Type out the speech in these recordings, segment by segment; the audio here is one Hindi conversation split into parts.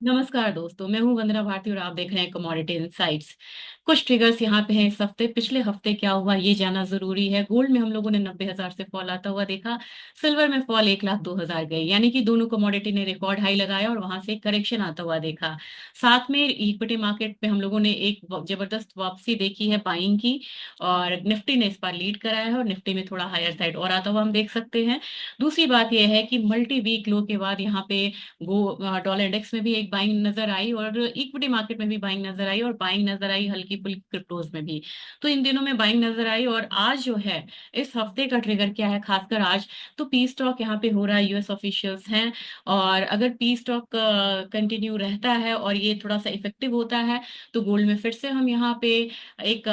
नमस्कार दोस्तों, मैं हूं वंदना भारती और आप देख रहे हैं कमोडिटी इनसाइट्स। कुछ ट्रिगर्स यहाँ पे हैं इस हफ्ते। पिछले हफ्ते क्या हुआ ये जानना जरूरी है। गोल्ड में हम लोगों ने 90,000 से फॉल आता हुआ देखा। सिल्वर में फॉल 1,02,000 गई, यानी कि दोनों कमोडिटी ने रिकॉर्ड हाई लगाया और वहां से करेक्शन आता हुआ देखा। साथ में इक्विटी मार्केट पे हम लोगों ने एक जबरदस्त वापसी देखी है बाइंग की, और निफ्टी ने इस बार लीड कराया है और निफ्टी में थोड़ा हायर साइड और आता हुआ हम देख सकते हैं। दूसरी बात यह है कि मल्टी वीक लो के बाद यहाँ पे डॉलर इंडेक्स में भी एक बाइंग नजर आई और इक्विटी मार्केट में भी बाइंग नजर आई और बाइंग नजर आई हल्की फुल्की क्रिप्टोज में भी। तो इन दिनों में बाइंग नजर आई। और आज जो है, इस हफ्ते का ट्रिगर क्या है खासकर आज, तो पी स्टॉक यहाँ पे हो रहा है, यूएस ऑफिशियल्स हैं। और अगर पी स्टॉक कंटिन्यू रहता है और ये थोड़ा सा इफेक्टिव होता है तो गोल्ड में फिर से हम यहाँ पे एक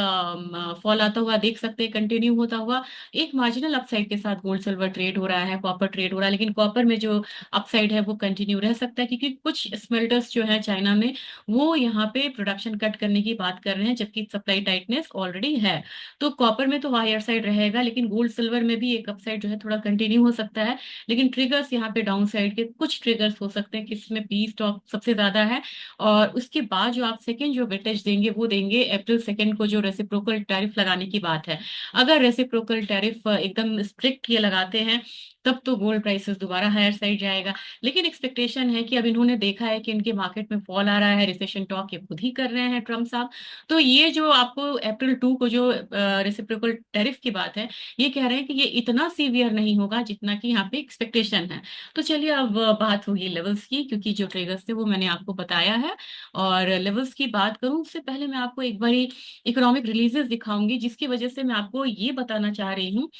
फॉल आता हुआ देख सकते हैं, कंटिन्यू होता हुआ। एक मार्जिनल अपसाइड के साथ गोल्ड सिल्वर ट्रेड हो रहा है, कॉपर ट्रेड हो रहा है, लेकिन कॉपर में जो अपसाइड है वो कंटिन्यू रह सकता है, क्योंकि कुछ स्मेल्टर्स जो है चाइना में, वो यहाँ पे प्रोडक्शन कट करने की बात कर रहे हैं, जबकि सप्लाई टाइटनेस ऑलरेडी है। तो कॉपर में तो हायर साइड रहेगा, लेकिन गोल्ड सिल्वर में भी एक अपसाइड जो है थोड़ा कंटिन्यू हो सकता है। लेकिन ट्रिगर्स यहाँ पे डाउन साइड के कुछ ट्रिगर्स हो सकते हैं, किसमें पी स्टॉक सबसे ज्यादा है। और उसके बाद जो आप सेकेंड जो वेटेज देंगे वो देंगे अप्रैल 2 को, जो रेसिप्रोकल टैरिफ लगाने की बात है। अगर रेसिप्रोकल टैरिफ एकदम स्ट्रिक्ट ये लगाते हैं, तब तो गोल्ड प्राइसेस दोबारा हायर साइड जाएगा। लेकिन एक्सपेक्टेशन है कि अब इन्होंने देखा है कि इनके मार्केट में फॉल आ रहा है, रिसेशन टॉक ये खुद ही कर रहे हैं ट्रम्प साहब। तो ये जो आपको अप्रैल 2 को जो रेसिप्रोकल टैरिफ की बात है, ये कह रहे हैं कि ये इतना सीवियर नहीं होगा जितना कि यहाँ पे एक्सपेक्टेशन है। तो चलिए अब बात होगी लेवल्स की, क्योंकि जो ट्रिगर्स थे वो मैंने आपको बताया है। और लेवल्स की बात करूं उससे पहले मैं आपको एक बारी इकोनॉमिक रिलीजेस दिखाऊंगी, जिसकी वजह से मैं आपको ये बताना चाह रही हूँ।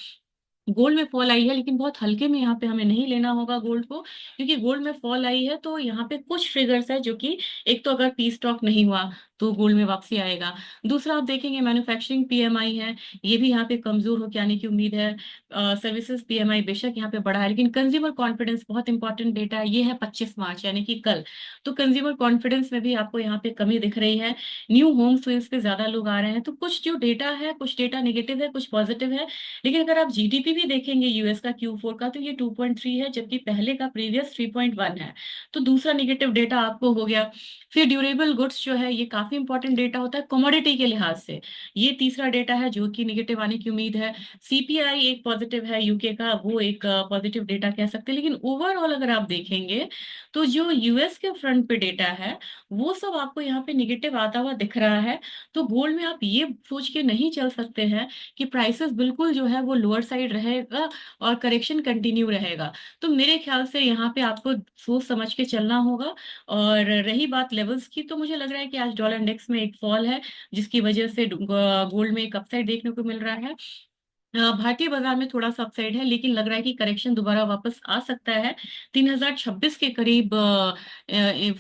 गोल्ड में फॉल आई है, लेकिन बहुत हल्के में यहाँ पे हमें नहीं लेना होगा गोल्ड को, क्योंकि गोल्ड में फॉल आई है तो यहाँ पे कुछ ट्रिगर्स है जो कि, एक तो अगर पी स्टॉक नहीं हुआ तो गोल्ड में वापसी आएगा। दूसरा आप देखेंगे मैन्युफैक्चरिंग पीएमआई है, ये भी यहाँ पे कमजोर होकर आने की उम्मीद है। सर्विसेज पीएमआई बेशक यहाँ पे बढ़ा है, लेकिन कंज्यूमर कॉन्फिडेंस बहुत इंपॉर्टेंट डेटा है, ये है 25 मार्च यानी कि कल। तो कंज्यूमर कॉन्फिडेंस में भी आपको यहाँ पे कमी दिख रही है। न्यू होम सेल्स पे ज्यादा लोग आ रहे हैं। तो कुछ जो डेटा है, कुछ डेटा नेगेटिव है, कुछ पॉजिटिव है। लेकिन अगर आप जीडीपी भी देखेंगे यूएस का Q4 का, तो ये 2.3 है, जबकि पहले का प्रीवियस 3.1 है। तो दूसरा निगेटिव डेटा आपको हो गया। फिर ड्यूरेबल गुड्स जो है, ये काफी इंपॉर्टेंट डेटा होता है कमोडिटी के लिहाज से। ये तीसरा डेटा है जो कि निगेटिव आने की उम्मीद है। सीपीआई एक पॉजिटिव है यूके का, वो एक पॉजिटिव डेटा कह सकते हैं। लेकिन ओवरऑल अगर आप देखेंगे तो जो यूएस के फ्रंट पे डेटा है, वो सब आपको यहाँ पे निगेटिव आता हुआ दिख रहा है। तो गोल्ड में आप ये सोच के नहीं चल सकते हैं कि प्राइसेस बिल्कुल जो है वो लोअर साइड रहेगा और करेक्शन कंटिन्यू रहेगा। तो मेरे ख्याल से यहाँ पे आपको सोच समझ के चलना होगा। और रही बात लेवल्स की, तो मुझे लग रहा है कि आज डॉलर इंडेक्स में एक फॉल है, जिसकी वजह से गोल्ड में एक अपसाइड देखने को मिल रहा है। भारतीय बाजार में थोड़ा सा अपसाइड है, लेकिन लग रहा है कि करेक्शन दोबारा वापस आ सकता है। 3,026 के करीब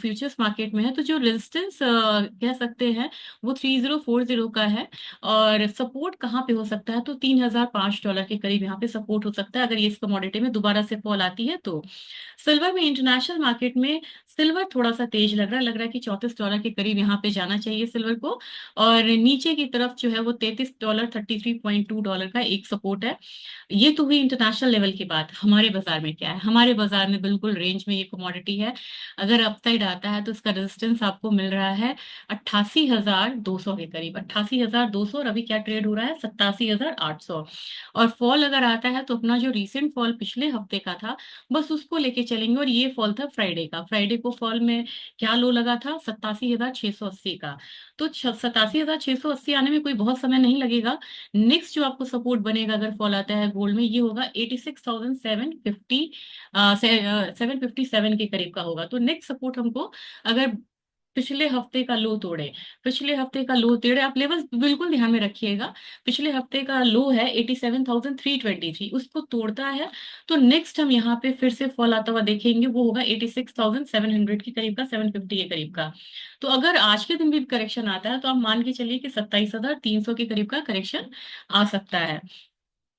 फ्यूचर्स मार्केट में है। तो जो रेजिस्टेंस कह सकते हैं वो 3040 का है। और सपोर्ट कहाँ पे हो सकता है, तो $3,005 के करीब यहाँ पे सपोर्ट हो सकता है, अगर ये इस कमोडिटी में दोबारा से फॉल आती है तो। सिल्वर में, इंटरनेशनल मार्केट में सिल्वर थोड़ा सा तेज लग रहा है कि $34 के करीब यहाँ पे जाना चाहिए सिल्वर को। और नीचे की तरफ जो है वो $33, $33.2 का एक सपोर्ट है। ये तो हुई इंटरनेशनल लेवल की बात। हमारे बाजार में क्या है, हमारे बाजार में बिल्कुल रेंज में ये कमोडिटी है। अगर अपसाइड आता है तो इसका रेजिस्टेंस आपको मिल रहा है 88,200 के करीब, 88,200। और अभी क्या ट्रेड हो रहा है, 87,800। और फॉल अगर आता है तो अपना जो रीसेंट फॉल पिछले हफ्ते का था, बस उसको लेके चलेंगे। और ये फॉल था फ्राइडे का। फ्राइडे को फॉल में क्या लो लगा था, 87,680 का। तो 87,680 आने में कोई बहुत समय नहीं लगेगा। नेक्स्ट जो आपको सपोर्ट बनेगा अगर फॉल आता है गोल्ड में, ये होगा 86,750, 757 के करीब का होगा। तो नेक्स्ट सपोर्ट हमको, अगर पिछले हफ्ते का लो तोड़े, पिछले हफ्ते का लो तोड़े, आप लेवल बिल्कुल ध्यान में रखिएगा। पिछले हफ्ते का लो है 87,323, उसको तोड़ता है तो नेक्स्ट हम यहाँ पे फिर से फॉल आता हुआ देखेंगे, वो होगा 86,700 के करीब का, 750 के करीब का। तो अगर आज के दिन भी करेक्शन आता है तो आप मान के चलिए कि 27,300 के करीब का करेक्शन आ सकता है।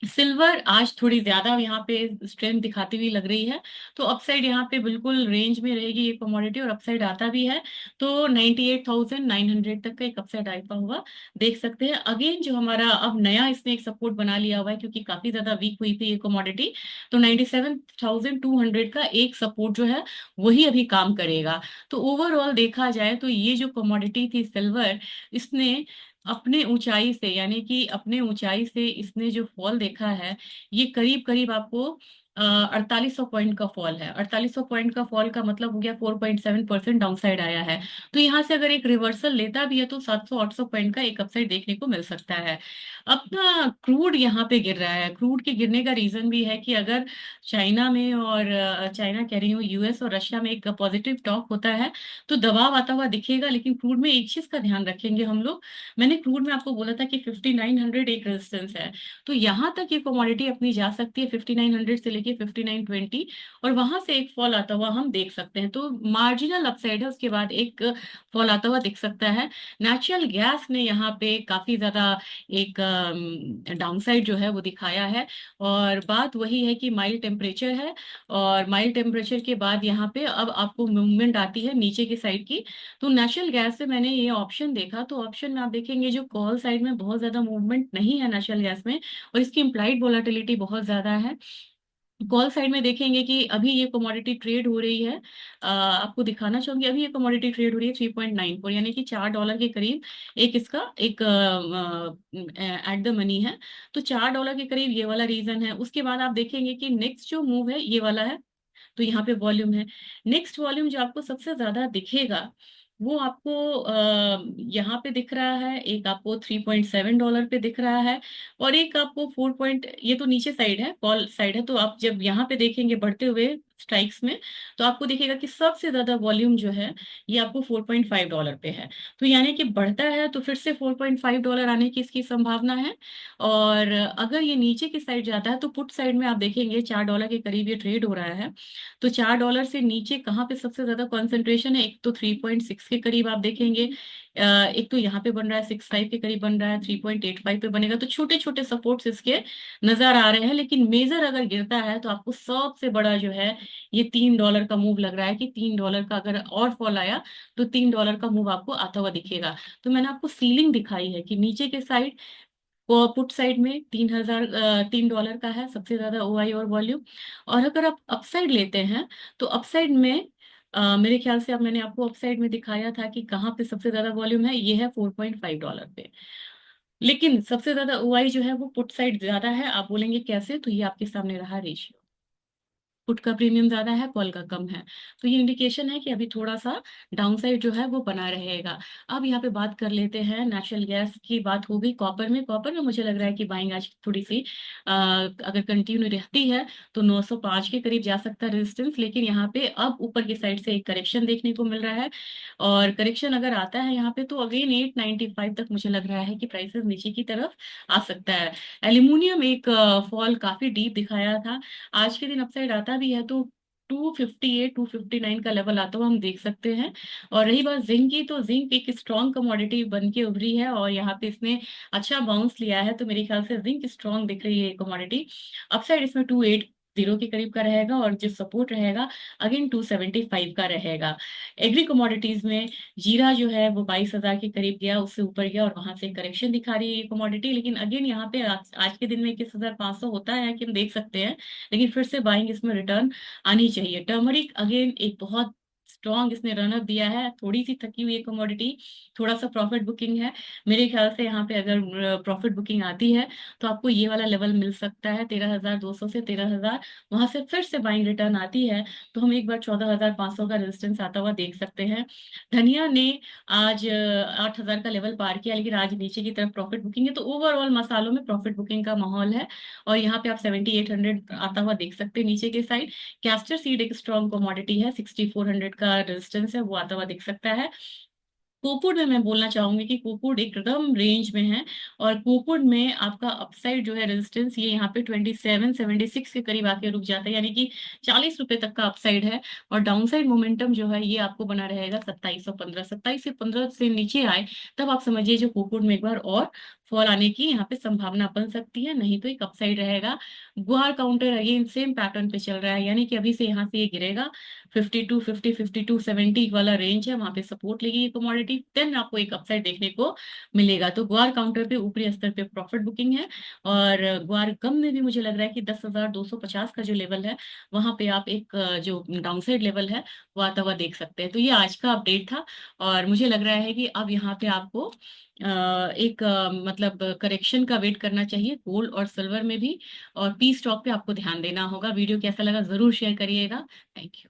सिल्वर आज थोड़ी ज्यादा यहाँ पे स्ट्रेंथ दिखाती हुई लग रही है, तो अपसाइड यहाँ पे बिल्कुल रेंज में रहेगी ये कमोडिटी, और अपसाइड आता भी है तो 98,900 तक का एक अपसाइड आता हुआ देख सकते हैं। अगेन जो हमारा अब नया इसने एक सपोर्ट बना लिया हुआ है, क्योंकि काफी ज्यादा वीक हुई थी ये कमोडिटी, तो 97,200 का एक सपोर्ट जो है वही अभी काम करेगा। तो ओवरऑल देखा जाए तो ये जो कमोडिटी थी सिल्वर, इसने अपने ऊंचाई से, यानी कि अपने ऊंचाई से इसने जो फॉल देखा है, ये करीब करीब आपको 4800 पॉइंट का फॉल है। 4800 पॉइंट का फॉल का मतलब हो गया 4.7% डाउन साइड आया है। तो यहाँ से अगर एक रिवर्सल लेता भी है तो 700-800 पॉइंट का एक अपसाइड देखने को मिल सकता है। अब ना क्रूड यहाँ पे गिर रहा है, क्रूड के गिरने का रीजन भी है कि अगर चाइना में और चाइना कह रही हूँ यूएस और रशिया में एक पॉजिटिव टॉक होता है तो दबाव आता हुआ दिखेगा, लेकिन क्रूड में एक चीज का ध्यान रखेंगे हम लोग। मैंने क्रूड में आपको बोला था कि 5900 एक रेजिस्टेंस है, तो यहां तक ये कमोडिटी अपनी जा सकती है 5900 से लेके 5920, और वहां से एक फॉल आता हुआ हम देख सकते हैं, तो मार्जिनल अपसाइड है, उसके बाद एक फॉल आता हुआ दिख सकता है। नेचुरल गैस ने यहाँ पे काफी ज्यादा एक डाउनसाइड जो है वो दिखाया है, और बात वही है कि माइल्ड टेम्परेचर है, और माइल्ड टेम्परेचर के बाद यहाँ पे अब आपको मूवमेंट आती है नीचे की साइड की। तो नेचुरल गैस से मैंने ये ऑप्शन देखा, तो ऑप्शन में आप देखेंगे जो कॉल साइड में बहुत ज्यादा मूवमेंट नहीं है नेचुरल गैस में, और इसकी इम्प्लाइड वोलाटिलिटी बहुत ज्यादा है। कॉल साइड में देखेंगे कि अभी ये कमोडिटी ट्रेड हो रही है, आपको दिखाना चाहूंगी, अभी ये कमोडिटी ट्रेड हो रही है 3.94, यानी कि $4 के करीब एक इसका एक एट द मनी है। तो $4 के करीब ये वाला रीजन है। उसके बाद आप देखेंगे कि नेक्स्ट जो मूव है ये वाला है, तो यहाँ पे वॉल्यूम है। नेक्स्ट वॉल्यूम जो आपको सबसे ज्यादा दिखेगा वो आपको यहाँ पे दिख रहा है, एक आपको $3.7 पे दिख रहा है, और एक आपको 4 पॉइंट, ये तो नीचे साइड है, कॉल साइड है, तो आप जब यहाँ पे देखेंगे बढ़ते हुए स्ट्राइक्स में, तो आपको दिखेगा कि सबसे ज्यादा वॉल्यूम जो है ये आपको $4.5 पे है। तो यानी कि बढ़ता है तो फिर से $4.5 आने की इसकी संभावना है। और अगर ये नीचे की साइड जाता है तो पुट साइड में आप देखेंगे $4 के करीब ये ट्रेड हो रहा है। तो $4 से नीचे कहाँ पे सबसे ज्यादा कॉन्सेंट्रेशन है, एक तो 3.6 के करीब आप देखेंगे, एक तो यहाँ पे बन रहा है 6.5 के करीब बन रहा है, 3.85 पे बनेगा, तो छोटे छोटे सपोर्ट्स इसके नजर आ रहे हैं। लेकिन मेजर अगर गिरता है तो आपको सबसे बड़ा जो है ये $3 का मूव लग रहा है, कि $3 का अगर और फॉल आया तो $3 का मूव आपको आता हुआ दिखेगा। तो मैंने आपको सीलिंग दिखाई है कि नीचे के साइड वो पुट साइड में 3 डॉलर का है सबसे ज्यादा ओआई और वॉल्यूम। और अगर आप अपसाइड लेते हैं तो अपसाइड में मेरे ख्याल से अब मैंने आपको अपसाइड में दिखाया था कि कहाँ पे सबसे ज्यादा वॉल्यूम है, ये है $4.5 पे। लेकिन सबसे ज्यादा ओआई जो है वो पुट साइड ज्यादा है। आप बोलेंगे कैसे, तो ये आपके सामने रहा रेशियो, पुट का प्रीमियम ज्यादा है, कॉल का कम है। तो ये इंडिकेशन है कि अभी थोड़ा सा डाउनसाइड जो है वो बना रहेगा। अब यहाँ पे बात कर लेते हैं, नेचुरल गैस की बात हो गई। कॉपर में, कॉपर में मुझे लग रहा है कि बाइंग आज थोड़ी सी अगर कंटिन्यू रहती है तो 905 के करीब जा सकता है रेजिस्टेंस, लेकिन यहाँ पे अब ऊपर की साइड से एक करेक्शन देखने को मिल रहा है, और करेक्शन अगर आता है यहाँ पे तो अगेन 895 तक मुझे लग रहा है कि प्राइसेस नीचे की तरफ आ सकता है। एल्यूमिनियम एक फॉल काफी डीप दिखाया था, आज के दिन अपसाइड आता भी है तो 258 259 का लेवल आता हुआ हम देख सकते हैं। और रही बात जिंक की, तो जिंक एक स्ट्रॉन्ग कमोडिटी बन के उभरी है, और यहाँ पे इसने अच्छा बाउंस लिया है, तो मेरे ख्याल से जिंक स्ट्रॉन्ग दिख रही है कमोडिटी। अपसाइड इसमें 280 के करीब का रहेगा, और जो सपोर्ट रहेगा अगेन 275 का रहेगा। एग्री कमोडिटीज में जीरा जो है वो 22,000 के करीब गया, उससे ऊपर गया, और वहां से करेक्शन दिखा रही है ये कमोडिटी। लेकिन अगेन यहाँ पे आज के दिन में 21,500 होता है कि हम देख सकते हैं, लेकिन फिर से बाइंग इसमें रिटर्न आनी चाहिए। टर्मरिक अगेन एक बहुत स्ट्रॉन्ग इसने रनअप दिया है, थोड़ी सी थकी हुई कमोडिटी, थोड़ा सा प्रॉफिट बुकिंग है। मेरे ख्याल से यहाँ पे अगर प्रॉफिट बुकिंग आती है तो आपको ये वाला लेवल मिल सकता है 13,200 से 13,000, वहां से फिर से बाइंग रिटर्न आती है तो हम एक बार 14,500 का रेजिस्टेंस आता हुआ देख सकते हैं। धनिया ने आज 8,000 का लेवल पार किया, लेकिन आज नीचे की तरफ प्रॉफिट बुकिंग है, तो ओवरऑल मसालों में प्रॉफिट बुकिंग का माहौल है। और यहाँ पे आप 7,800 आता हुआ देख सकते हैं नीचे के साइड। कैस्टर सीड एक स्ट्रॉन्ग कमोडिटी है, 6,400 का रेजिस्टेंस है वो आता हुआ दिख सकता है। कोपुड में मैं बोलना चाहूंगी कि कोपुड एकदम रेंज में है, और कोपुड में आपका अपसाइड जो है रेजिस्टेंस ये यहाँ पे 2776 के करीब आके रुक जाता है, यानी कि 40 रुपए तक का अपसाइड है। और डाउनसाइड मोमेंटम जो है ये आपको बना रहेगा 2715। 2715 से नीचे आए तब आप समझिए जो कोपुड में एक बार और फॉल आने की यहाँ पे संभावना बन सकती है, नहीं तो एक अपसाइड रहेगा। गुआर काउंटर अगेन सेम पैटर्न पे चल रहा है, यानी कि अभी से यहाँ से ये गिरेगा। 5250 5270 वाला रेंज है, वहां पे सपोर्ट लेगी ये कमोडिटी, देन आपको एक अपसाइड देखने को मिलेगा। तो ग्वार काउंटर पे ऊपरी स्तर पे प्रॉफिट बुकिंग है। और ग्वार गम में भी मुझे लग रहा है कि 10,250 का जो लेवल है वहां पे आप एक जो डाउनसाइड लेवल है वो आता हुआ देख सकते हैं। तो ये आज का अपडेट था, और मुझे लग रहा है कि अब यहाँ पे आपको एक मतलब करेक्शन का वेट करना चाहिए गोल्ड और सिल्वर में भी। और पी स्टॉक पे आपको ध्यान देना होगा। वीडियो कैसा लगा जरूर शेयर करिएगा। Thank you.